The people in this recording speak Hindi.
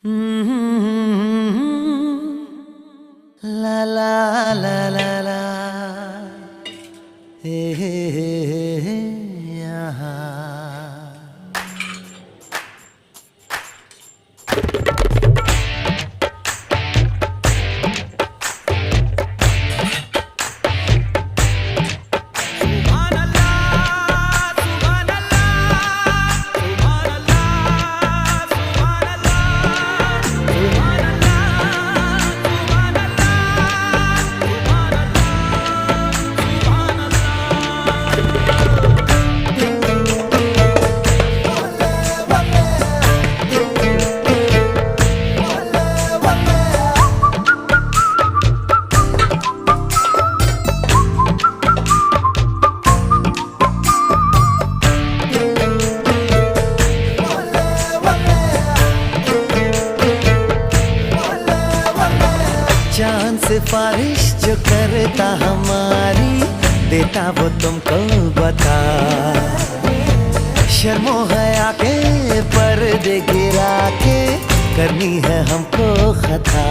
ला ला ला ला ला हे यहाँ चांद सिफारिश जो करता हमारी देता वो तुमको बता। शर्मो है आके पर्दे गिरा के करनी है हमको खता।